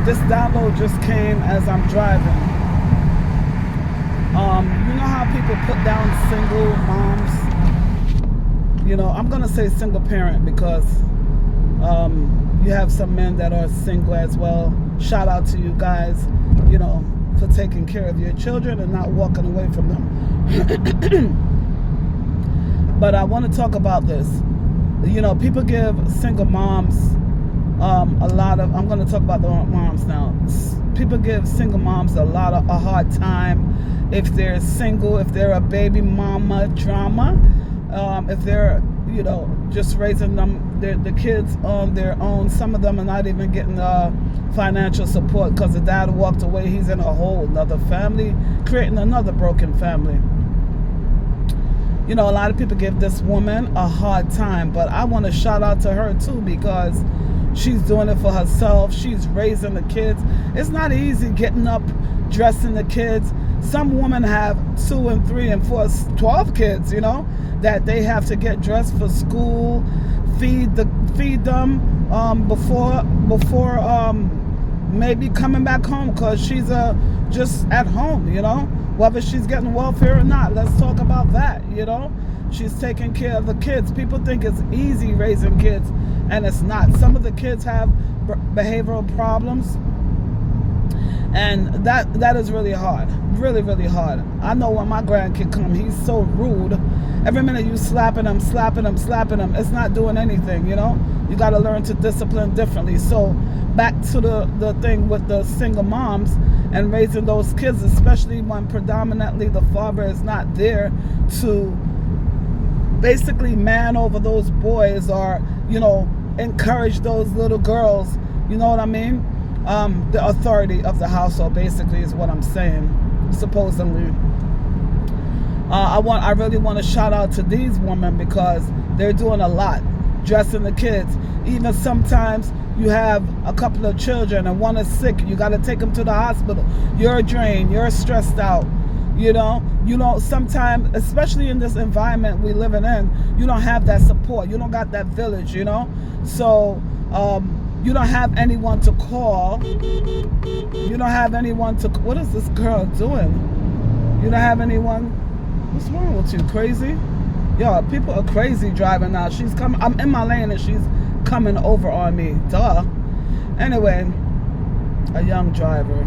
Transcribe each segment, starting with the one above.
This download just came as I'm driving. You know how people put down single moms? You know, I'm gonna say single parent because you have some men that are single as well. Shout out to you guys, you know, for taking care of your children and not walking away from them. But I want to talk about this. You know, people give single moms a lot of, I'm going to talk about the moms now. People give single moms a hard time if they're single, if they're a baby mama drama, if they're, you know, just raising them, the kids on their own. Some of them are not even getting financial support because the dad walked away. He's in a whole another family, creating another broken family. You know, a lot of people give this woman a hard time, but I want to shout out to her too because she's doing it for herself. She's raising the kids. It's not easy getting up, dressing the kids. Some women have 2 and 3 and 4, 12 kids, you know, that they have to get dressed for school, feed them before maybe coming back home because she's just at home, you know, whether she's getting welfare or not. Let's talk about that, you know. She's taking care of the kids. People think it's easy raising kids, and it's not. Some of the kids have behavioral problems, and that is really hard, really, really hard. I know when my grandkid come, he's so rude. Every minute you slapping him, it's not doing anything, you know. You got to learn to discipline differently. So back to the thing with the single moms and raising those kids, especially when predominantly the father is not there to basically man over those boys or, you know, encourage those little girls, you know what I mean? The authority of the household basically is what I'm saying, supposedly. I really want to shout out to these women because they're doing a lot, dressing the kids. Even sometimes you have a couple of children and one is sick, you got to take them to the hospital. You're drained, you're stressed out. You know, sometimes, especially in this environment we living in, you don't have that support. You don't got that village, you know. So you don't have anyone to call. You don't have anyone to. What is this girl doing? You don't have anyone. What's wrong with you? Crazy? Yo, people are crazy driving now. She's coming. I'm in my lane and she's coming over on me. Duh. Anyway, a young driver.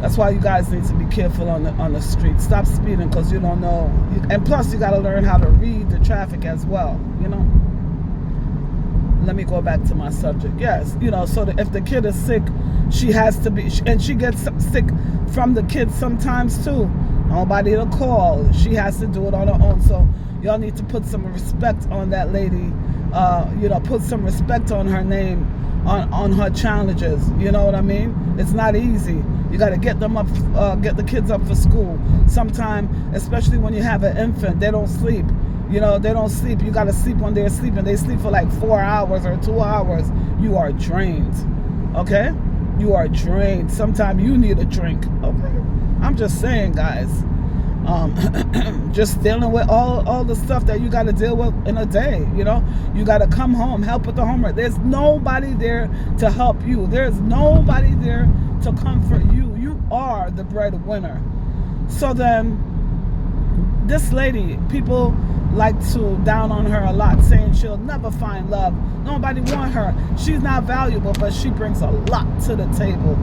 That's why you guys need to be careful on the street. Stop speeding because you don't know. And plus, you got to learn how to read the traffic as well, you know. Let me go back to my subject. Yes, you know, so if the kid is sick, she has to be, and she gets sick from the kid sometimes too. Nobody to call. She has to do it on her own. So y'all need to put some respect on that lady. You know, put some respect on her name, on her challenges. You know what I mean? It's not easy. You got to get them up, get the kids up for school. Sometimes, especially when you have an infant, they don't sleep. You know, they don't sleep. You got to sleep when they're sleeping. They sleep for like 4 hours or 2 hours. You are drained. Okay? You are drained. Sometimes you need a drink. Okay? I'm just saying, guys. Just dealing with all the stuff that you got to deal with in a day. You know, you got to come home, help with the homework. There's nobody there to help you. There's nobody there to comfort you. You are the breadwinner. So then, this lady, people like to down on her a lot, saying she'll never find love. Nobody want her. She's not valuable, but she brings a lot to the table.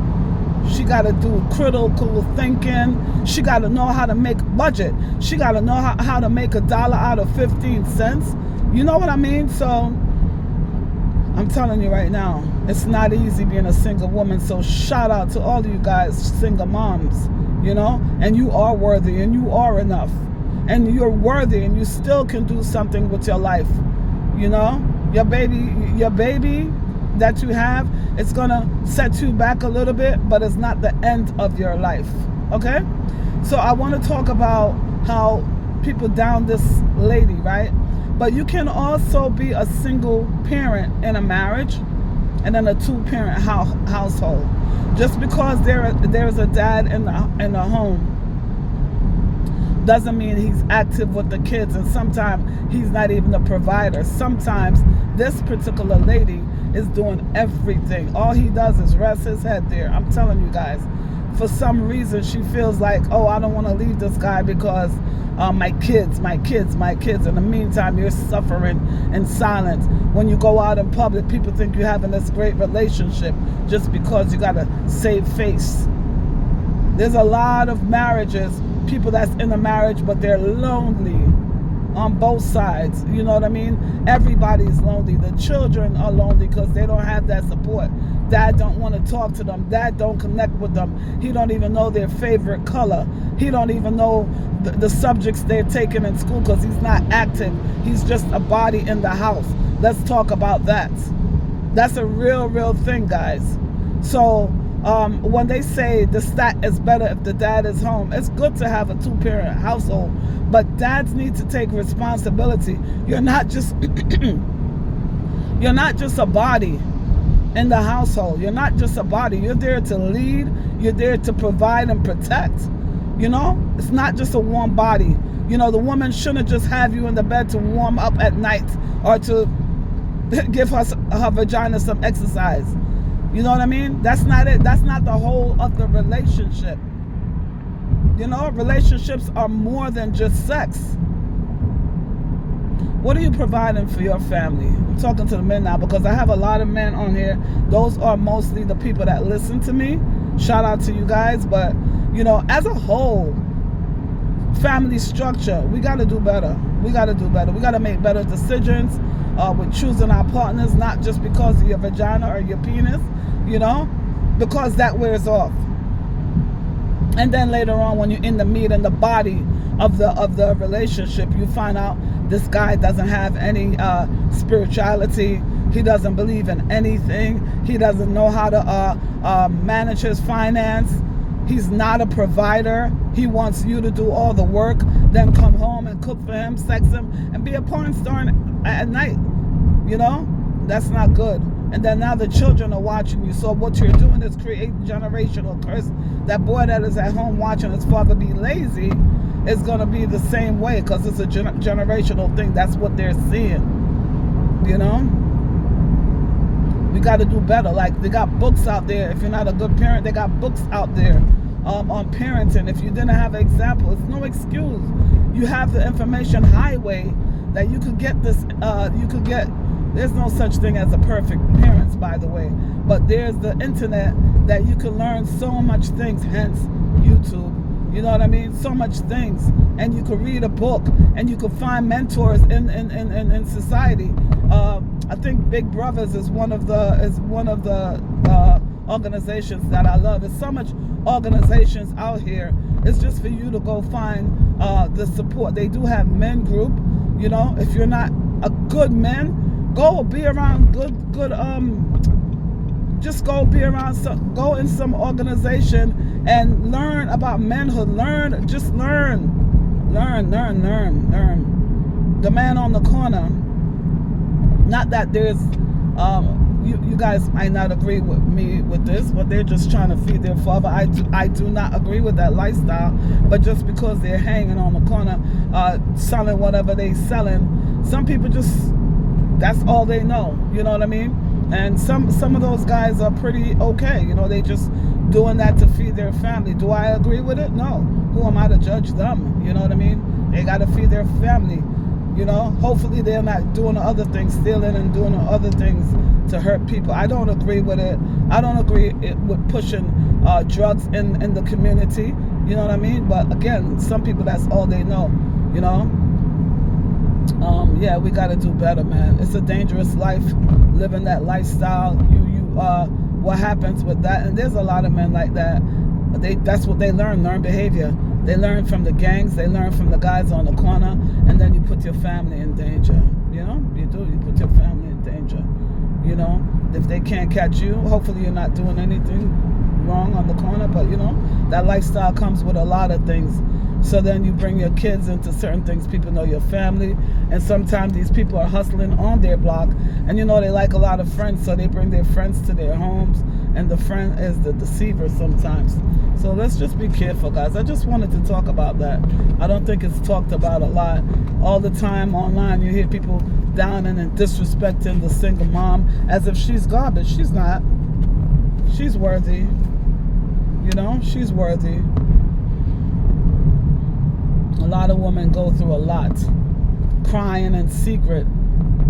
She got to do critical thinking. She got to know how to make budget. She got to know how to make $1 out of 15 cents. You know what I mean? So I'm telling you right now, it's not easy being a single woman. So shout out to all of you guys, single moms, you know, and you are worthy and you are enough. And you're worthy and you still can do something with your life. You know, your baby that you have, it's gonna set you back a little bit, but it's not the end of your life. Okay? So I want to talk about how people down this lady, right? But you can also be a single parent in a marriage and then a 2-parent household. Just because there's a dad in the home doesn't mean he's active with the kids, and sometimes he's not even the provider. Sometimes this particular lady is doing everything. All he does is rest his head there. I'm telling you guys, for some reason she feels like, oh, I don't want to leave this guy because my kids. In the meantime, you're suffering in silence. When you go out in public, people think you're having this great relationship just because you got to save face. There's a lot of marriages, people that's in a marriage, but they're lonely on both sides. You know what I mean? Everybody's lonely. The children are lonely because they don't have that support. Dad don't want to talk to them. Dad don't connect with them. He don't even know their favorite color. He don't even know the subjects they're taking in school because he's not active. He's just a body in the house. Let's talk about that. That's a real thing, guys. So when they say the stat is better if the dad is home, it's good to have a two-parent household, but dads need to take responsibility. You're not just you're not just a body in the household. You're not just a body. You're there to lead. You're there to provide and protect. You know, it's not just a warm body. You know, the woman shouldn't just have you in the bed to warm up at night or to give her vagina some exercise. You know what I mean? That's not it. That's not the whole of the relationship. You know, relationships are more than just sex. What are you providing for your family? I'm talking to the men now because I have a lot of men on here. Those are mostly the people that listen to me. Shout out to you guys. But, you know, as a whole, family structure, we got to do better. We got to do better. We got to make better decisions with choosing our partners, not just because of your vagina or your penis, you know, because that wears off. And then later on, when you're in the meat and the body of the relationship, you find out this guy doesn't have any spirituality. He doesn't believe in anything. He doesn't know how to manage his finance. He's not a provider. He wants you to do all the work, then come home and cook for him, sex him, and be a porn star at night. You know, that's not good. And then now the children are watching you. So what you're doing is creating generational curse. That boy that is at home watching his father be lazy is going to be the same way because it's a generational thing. That's what they're seeing. You know? We got to do better. Like, they got books out there. If you're not a good parent, they got books out there on parenting. If you didn't have an example, it's no excuse. You have the information highway that you could get this, there's no such thing as a perfect parents, by the way, but there's the internet that you can learn so much things, hence YouTube. You know what I mean? So much things. And you could read a book and you could find mentors in society. I think Big Brothers is one of the organizations that I love. There's so much organizations out here. It's just for you to go find the support. They do have men group. You know, if you're not a good man, go be around good just go be around go in some organization and learn about manhood. Learn. The man on the corner. Not that there's you guys might not agree with me with this, but they're just trying to feed their father. I do not agree with that lifestyle. But just because they're hanging on the corner, selling whatever they selling, some people just, that's all they know. You know what I mean? And some of those guys are pretty okay. You know, they just doing that to feed their family. Do I agree with it? No. Who am I to judge them? You know what I mean? They got to feed their family. You know, hopefully they're not doing the other things, stealing and doing the other things to hurt people. I don't agree with it. I don't agree with pushing drugs in the community. You know what I mean? But again, some people, that's all they know. You know? Yeah, we got to do better, man. It's a dangerous life, living that lifestyle. What happens with that? And there's a lot of men like that. That's what they learn behavior. They learn from the gangs. They learn from the guys on the corner. And then you put your family in danger. You know? You do. You put your family in danger. You know? If they can't catch you, hopefully you're not doing anything wrong on the corner. But, you know, that lifestyle comes with a lot of things. So then you bring your kids into certain things. People know your family, and sometimes these people are hustling on their block, and they like a lot of friends, so they bring their friends to their homes, and the friend is the deceiver sometimes. So let's just be careful, guys. I just wanted to talk about that. I don't think it's talked about a lot. All the time online you hear people downing and disrespecting the single mom as if she's garbage. She's not. She's worthy. She's worthy. A lot of women go through a lot, crying in secret,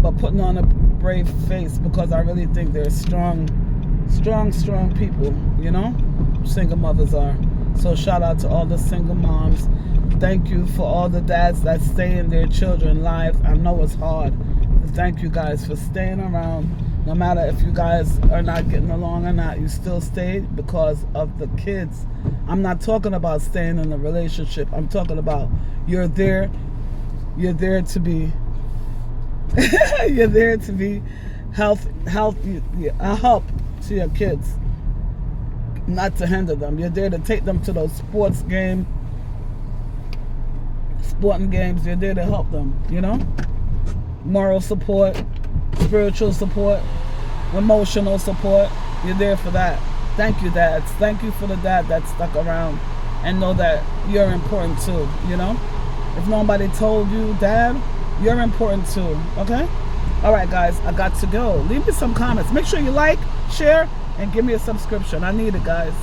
but putting on a brave face, because I really think they're strong people, single mothers are. So shout out to all the single moms. Thank you for all the dads that stay in their children's lives. I know it's hard. Thank you guys for staying around. No matter if you guys are not getting along or not, you still stay because of the kids. I'm not talking about staying in a relationship. I'm talking about you're there to be you're there to be healthy, a help to your kids, not to hinder them. You're there to take them to those sporting games. You're there to help them, moral support, spiritual support, emotional support. You're there for that. Thank you, dads. Thank you for the dad that stuck around and know that you're important too, If nobody told you, Dad, you're important too, okay? All right, guys, I got to go. Leave me some comments. Make sure you like, share, and give me a subscription. I need it, guys.